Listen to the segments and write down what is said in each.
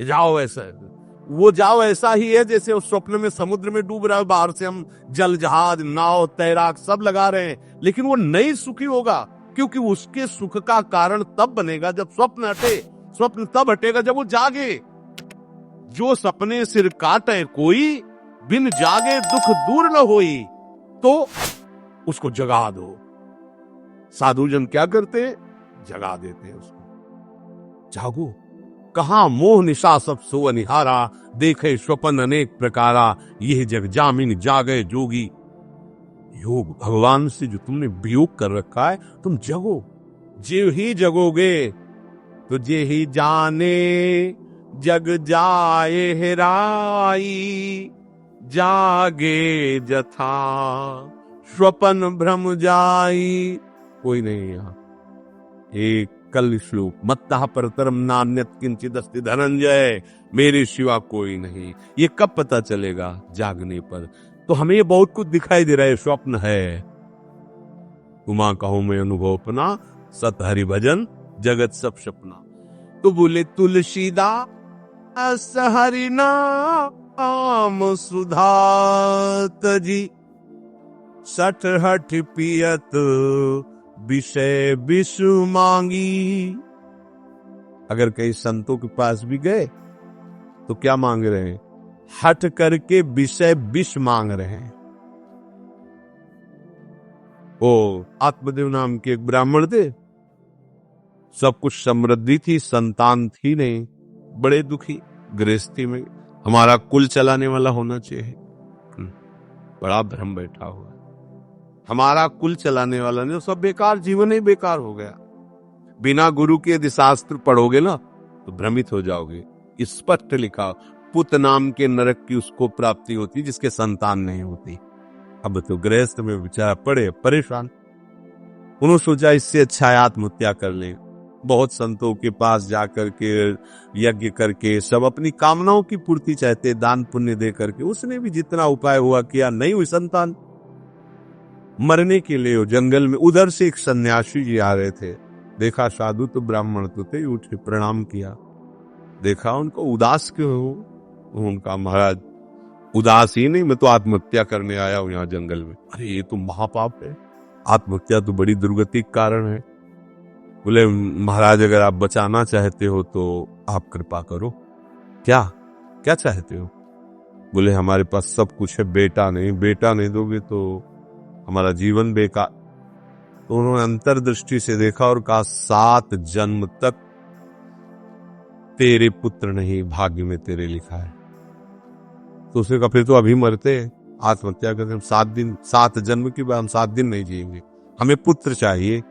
जाओ ऐसा, वो जाओ ऐसा ही है जैसे उस स्वप्न में समुद्र में डूब रहा है, बाहर से हम जल जहाज नाव तैराक सब लगा रहे हैं, लेकिन वो नहीं सुखी होगा, क्योंकि उसके सुख का कारण तब बनेगा जब स्वप्न हटे। स्वप्न तब हटेगा जब वो जागे। जो सपने सिर काटे कोई, बिन जागे दुख दूर न होई, तो उसको जगा दो। साधु जन क्या करते हैं? जगा देते हैं उसको। जागो, कहां मोह निशा सब सो अनिहारा, देखे स्वपन अनेक प्रकारा, यह जग जामिन जागे जोगी। योग भगवान से जो तुमने वियोग कर रखा है, तुम जगो। जे ही जगोगे तो जे ही जाने जग जाए हेराई, जागे जथा स्वपन भ्रम जाई। कोई नहीं यहाँ। एक कल श्लोक, मत्तः परतरम नान्यत किंचित अस्ति धनंजय, मेरे सिवा कोई नहीं। ये कब पता चलेगा? जागने पर। तो हमें ये बहुत कुछ दिखाई दे रहा है, स्वप्न है। उमा कहूं मैं अनुभव अपना, सत हरि भजन जगत सब सपना। तो बोले तुलसीदास हरि नाम सुधा तजी, सठ हठ पियत विषय विषु मांगी। अगर कई संतों के पास भी गए तो क्या मांग रहे हैं? हट करके विषय विष मांग रहे हैं। ओ आत्मदेव नाम के एक ब्राह्मण थे, सब कुछ समृद्धि थी, संतान थी नहीं, बड़े दुखी गृहस्थी में। हमारा कुल चलाने वाला होना चाहिए, बड़ा भ्रम बैठा हुआ। हमारा कुल चलाने वाला नहीं, सब बेकार, जीवन ही बेकार हो गया। बिना गुरु के यदि शास्त्र पढ़ोगे ना तो भ्रमित हो जाओगे। स्पष्ट लिखा, पुत नाम के नरक की उसको प्राप्ति होती जिसके संतान नहीं होती। अब तो गृहस्थ में बेचारा पड़े परेशान। उन्होंने सोचा इससे अच्छा है आत्महत्या कर लें। बहुत संतों के पास जाकर के यज्ञ करके सब अपनी कामनाओं की पूर्ति चाहते, दान पुण्य दे करके। उसने भी जितना उपाय हुआ किया, नहीं हुई संतान। मरने के लिए जंगल में उधर से एक सन्यासी जी आ रहे थे। देखा साधु तो ब्राह्मण तो थे, उठे प्रणाम किया। देखा उनको उदास क्यों हो? उनका महाराज उदास ही नहीं, मैं तो आत्महत्या करने आया हूं यहाँ जंगल में। अरे ये तो महापाप है, आत्महत्या तो बड़ी दुर्गति का कारण है। बोले महाराज अगर आप बचाना चाहते हो तो आप कृपा करो। क्या क्या चाहते हो? बोले हमारे पास सब कुछ है, बेटा नहीं दोगे तो हमारा जीवन बेकार। तो उन्होंने अंतर्दृष्टि से देखा और कहा 7 जन्म तक तेरे पुत्र नहीं भाग्य में तेरे लिखा है। तो उसे कहा फिर तो अभी मरते, आत्महत्या करते। हम 7 जन्म की बात, हम 7 दिन नहीं जिएंगे, हमें पुत्र चाहिए।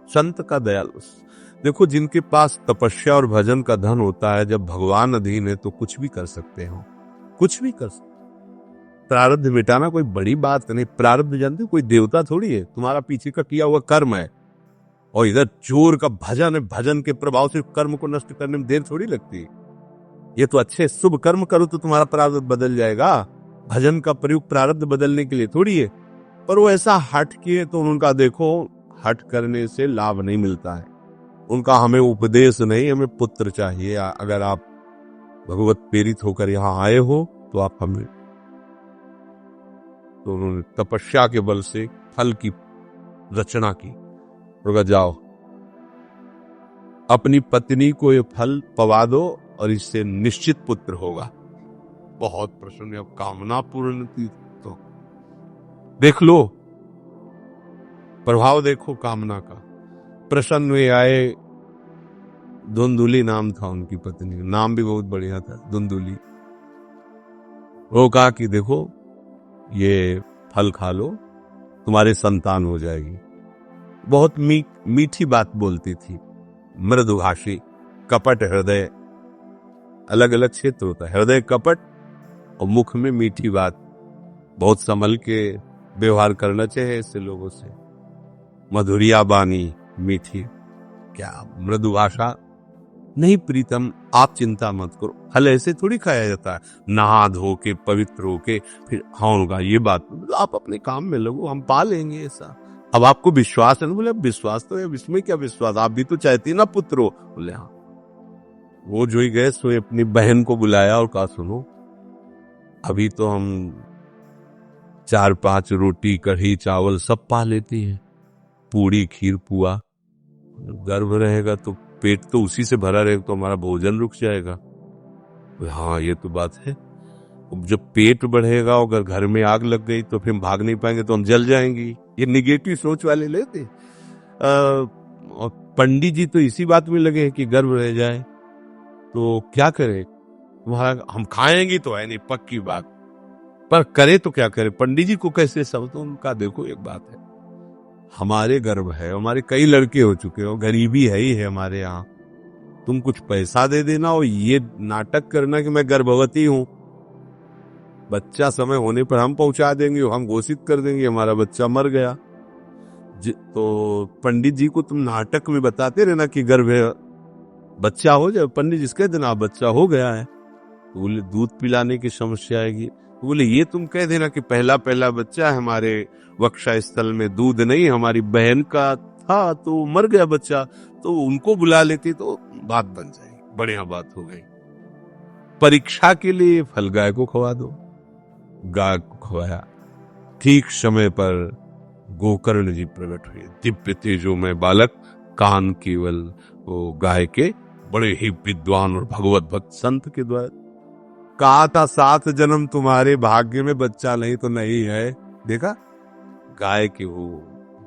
संत का दयालु। देखो जिनके पास तपस्या और भजन का धन होता है, जब भगवान अधीन है तो कुछ भी कर सकते हो, कुछ भी कर सकते। प्रारब्ध मिटाना कोई बड़ी बात नहीं। प्रारब्ध जानते हो, कोई देवता थोड़ी है, तुम्हारा पीछे का किया हुआ कर्म है। और इधर चोर का भजन है, भजन के प्रभाव से कर्म को नष्ट करने में देर थोड़ी लगती है। ये तो अच्छे शुभ कर्म करो तो तुम्हारा प्रारब्ध बदल जाएगा। भजन का प्रयोग प्रारब्ध बदलने के लिए थोड़ी है। पर वो ऐसा हट किए तो उनका देखो, हट करने से लाभ नहीं मिलता है। उनका हमें उपदेश नहीं, हमें पुत्र चाहिए। अगर आप भगवत प्रेरित होकर यहाँ आए हो तो आप हमें। तो उन्होंने तपस्या के बल से फल की रचना की। उनका जाओ अपनी पत्नी को ये फल पवा दो और इससे निश्चित पुत्र होगा। बहुत प्रसन्न, अब कामना पूर्ण थी तो देख लो, प्रभाव देखो कामना का। प्रसन्न हुए आए। धुंधुली नाम था उनकी पत्नी, नाम भी बहुत बढ़िया था, धुंधुली। वो कहा कि देखो ये फल खा लो, तुम्हारे संतान हो जाएगी। बहुत मीठी बात बोलती थी, मृदुभाषी, कपट हृदय। अलग अलग क्षेत्र होता है, हृदय कपट और मुख में मीठी बात। बहुत संभल के व्यवहार करना चाहिए ऐसे लोगों से। मधुरिया बानी मीठी, क्या मृदु भाषा। नहीं प्रीतम, आप चिंता मत करो, फल ऐसे थोड़ी खाया जाता है, नहा धो के पवित्र होके फिर। हाँ उनका ये बात, आप अपने काम में लगो, हम पा लेंगे ऐसा। अब आपको विश्वास है ना? बोले विश्वास तो है, इसमें क्या विश्वास, आप भी तो चाहती ना पुत्र हो। बोले हाँ। वो जो ही गए सो अपनी बहन को बुलाया और कहा सुनो, अभी तो हम 4-5 रोटी कढ़ी चावल सब पा लेती हैं, पूड़ी खीर पुआ, गर्भ रहेगा तो पेट तो उसी से भरा रहेगा तो हमारा भोजन रुक जाएगा। हाँ ये तो बात है, जब पेट बढ़ेगा और अगर घर में आग लग गई तो फिर हम भाग नहीं पाएंगे तो हम जल जाएंगी। ये निगेटिव सोच वाले लेते। और पंडित जी तो इसी बात में लगे हैं कि गर्भ रह जाए तो क्या करें, तुम्हारा हम खाएंगे तो है नहीं पक्की बात, पर करे तो क्या करे, पंडित जी को कैसे सब, तो उनका देखो एक बात है, हमारे गर्भ है, हमारे कई लड़के हो चुके हो, गरीबी है ही है हमारे यहाँ, तुम कुछ पैसा दे देना और ये नाटक करना कि मैं गर्भवती हूं, बच्चा समय होने पर हम पहुंचा देंगे, हम घोषित कर देंगे हमारा बच्चा मर गया। तो पंडित जी को तुम नाटक में बताते रहना कि गर्भ है, बच्चा हो जाए, पंडित जी कह देना बच्चा हो गया है, तो बोले दूध पिलाने की समस्या आएगी, तो बोले ये तुम कह देना कि पहला पहला बच्चा है हमारे वक्षा स्थल में दूध नहीं, हमारी बहन का था तो मर गया बच्चा, तो उनको बुला लेती तो बात बन जाएगी, बढ़िया बात हो गई। परीक्षा के लिए फल गाय को खवा दो, गाय को खवाया, ठीक समय पर गोकर्ण जी प्रकट हुए, दिव्य तेजो में बालक, कान केवल वो गाय के, बड़े ही विद्वान और भगवत भक्त संत के द्वारा। कहा था 7 जन्म तुम्हारे भाग्य में, बच्चा नहीं तो नहीं है, देखा गाय के वो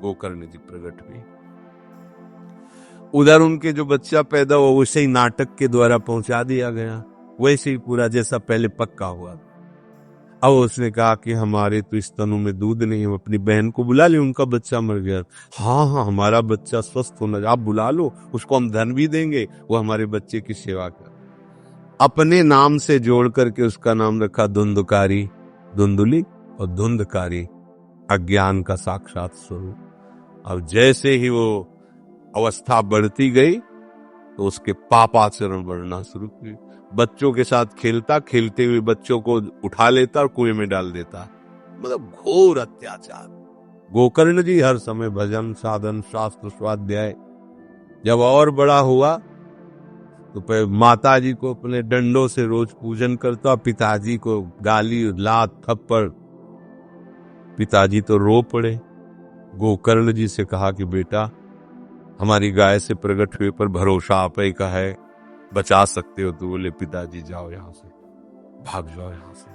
गोकर्ण जी प्रकट हुए। उधर उनके जो बच्चा पैदा हुआ वैसे ही नाटक के द्वारा पहुंचा दिया गया, वैसे ही पूरा जैसा पहले पक्का हुआ। अब उसने कहा कि हमारे तो इस तनु में दूध नहीं, हम अपनी बहन को बुला ले, उनका बच्चा मर गया। हाँ हाँ हमारा बच्चा स्वस्थ होना, आप बुला लो, उसको हम धन भी देंगे, वो हमारे बच्चे की सेवा कर। अपने नाम से जोड़ करके उसका नाम रखा धुंधकारी, धुंधुली और धुंधकारी, अज्ञान का साक्षात स्वरूप। अब जैसे ही वो अवस्था बढ़ती गई तो उसके पापाचरण बढ़ना शुरू हुई, बच्चों के साथ खेलता, खेलते हुए बच्चों को उठा लेता और कुएं में डाल देता, मतलब घोर अत्याचार। गोकर्ण जी हर समय भजन साधन शास्त्र स्वाध्याय, जब और बड़ा हुआ तो माता जी को अपने डंडों से रोज पूजन करता, पिताजी को गाली लात थप्पड़, पिताजी तो रो पड़े। गोकर्ण जी से कहा कि बेटा हमारी गाय से प्रकट हुए पर भरोसा आप ही का है, बचा सकते हो, तो बोले पिताजी जाओ यहां से, भाग जाओ यहां से,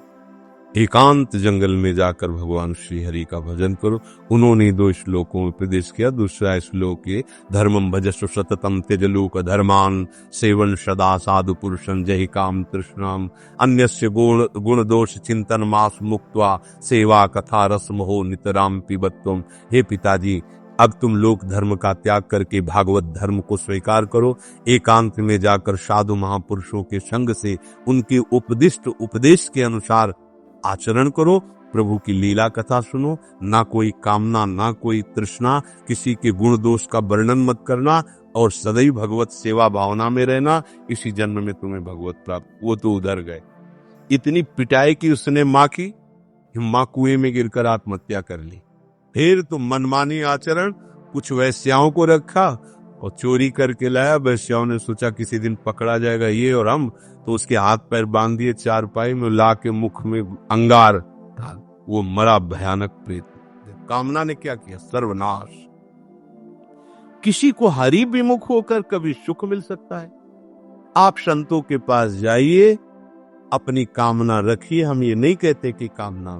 एकांत जंगल में जाकर भगवान श्री हरि का भजन करो। उन्होंने 2 श्लोकों में उपदेश किया। दूसरा श्लोक ये, धर्मम भजस्व सततम त्यजलोक धर्मान, सेवन सदा साधु पुरुषं जहि काम तृष्णाम, अन्यस्य गुण दोष चिंतन मास मुक्त्वा, सेवा कथा रस मोहो नितराम पिबत्वम। हे पिताजी, अब तुम लोक धर्म का त्याग करके भागवत धर्म को स्वीकार करो, एकांत में जाकर साधु महापुरुषों के संग से उनके उपदिष्ट उपदेश के अनुसार आचरण करो, प्रभु की लीला कथा सुनो, ना कोई कामना ना कोई तृष्णा, किसी के गुण दोष का वर्णन मत करना और सदैव भगवत सेवा भावना में रहना, इसी जन्म में तुम्हें भगवत प्राप्त। वो तो उधर गए, इतनी पिटाई की उसने माँ की, माँ कुएं में गिरकर आत्महत्या कर ली। फिर तो मनमानी आचरण, कुछ वैश्याओं को रखा और चोरी करके लाया, वैश्याओं ने सोचा किसी दिन पकड़ा जाएगा ये और हम, तो उसके हाथ पैर बांध दिए, चारपाई में ला के मुख में अंगार डाल, वो मरा भयानक प्रेत। कामना ने क्या किया, सर्वनाश। किसी को हरि विमुख होकर कभी सुख मिल सकता है? आप संतों के पास जाइए, अपनी कामना रखिए, हम ये नहीं कहते कि कामना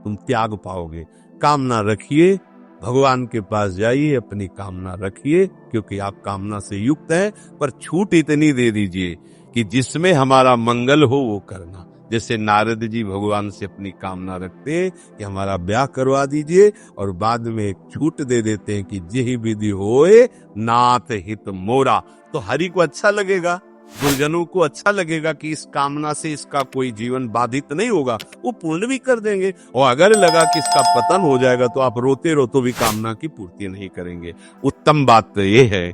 तुम त्याग पाओगे, कामना रखिए, भगवान के पास जाइए, अपनी कामना रखिए, क्योंकि आप कामना से युक्त हैं, पर छूट इतनी दे दीजिए कि जिसमें हमारा मंगल हो वो करना। जैसे नारद जी भगवान से अपनी कामना रखते हैं कि हमारा ब्याह करवा दीजिए, और बाद में एक छूट दे देते हैं कि जेहि विधि होए नाथ हित मोरा। तो हरि को अच्छा लगेगा, गुरुजनों को अच्छा लगेगा कि इस कामना से इसका कोई जीवन बाधित नहीं होगा, वो पूर्ण भी कर देंगे। और अगर लगा कि इसका पतन हो जाएगा तो आप रोते रोते भी कामना की पूर्ति नहीं करेंगे। उत्तम बात तो ये है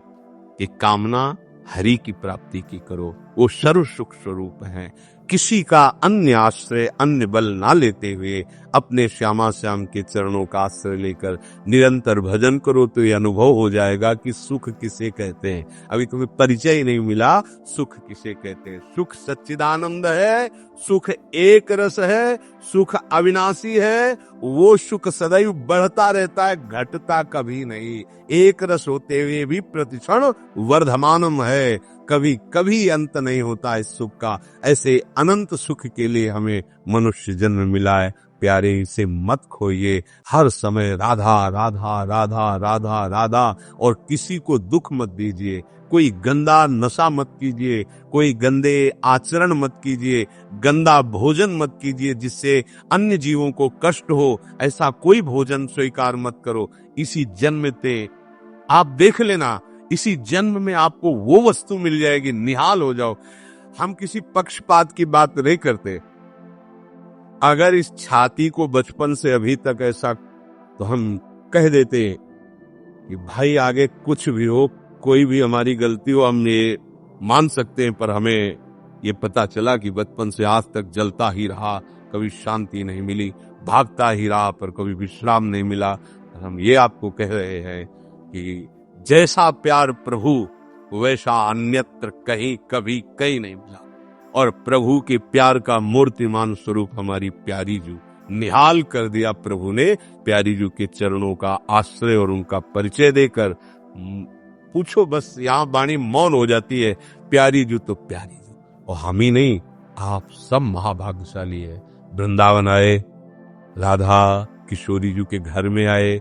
कि कामना हरि की प्राप्ति की करो, वो सर्व सुख स्वरूप है। किसी का अन्य आश्रय अन्य बल ना लेते हुए अपने श्यामा श्याम के चरणों का आश्रय लेकर निरंतर भजन करो तो ये अनुभव हो जाएगा कि सुख किसे कहते हैं। अभी तुम्हें परिचय नहीं मिला, सुख किसे कहते हैं। सुख सच्चिदानंद है, सुख एक रस है, सुख अविनाशी है। वो सुख सदैव बढ़ता रहता है, घटता कभी नहीं। एक रस होते हुए भी प्रतिक्षण वर्धमानम है, कभी कभी अंत नहीं होता इस सुख का। ऐसे अनंत सुख के लिए हमें मनुष्य जन्म मिला है। प्यारे, इसे मत खोइए। हर समय राधा राधा राधा राधा राधा, और किसी को दुख मत दीजिए। कोई गंदा नशा मत कीजिए, कोई गंदे आचरण मत कीजिए, गंदा भोजन मत कीजिए जिससे अन्य जीवों को कष्ट हो। ऐसा कोई भोजन स्वीकार मत करो। इसी जन्म में आप देख लेना, इसी जन्म में आपको वो वस्तु मिल जाएगी, निहाल हो जाओ। हम किसी पक्षपात की बात नहीं करते। अगर इस छाती को बचपन से अभी तक ऐसा, तो हम कह देते कि भाई आगे कुछ भी हो, कोई भी हमारी गलती हो, हम ये मान सकते हैं, पर हमें ये पता चला कि बचपन से आज तक जलता ही रहा, कभी शांति नहीं मिली, भागता ही रहा पर कभी विश्राम नहीं मिला। हम ये आपको कह रहे हैं कि जैसा प्यार प्रभु वैसा अन्यत्र कहीं कभी कहीं नहीं मिला। और प्रभु के प्यार का मूर्तिमान स्वरूप हमारी प्यारी जू, निहाल कर दिया प्रभु ने प्यारी जू के चरणों का आश्रय और उनका परिचय देकर। पूछो बस, यहाँ वाणी मौन हो जाती है। प्यारी जू तो प्यारी जू, और हम ही नहीं, आप सब महाभाग्यशाली है। वृंदावन आए, राधा किशोरी जू के घर में आए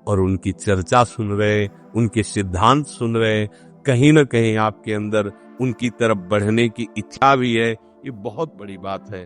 और उनकी चर्चा सुन रहे, उनके सिद्धांत सुन रहे। कहीं न कहीं आपके अंदर उनकी तरफ बढ़ने की इच्छा भी है। ये बहुत बड़ी बात है।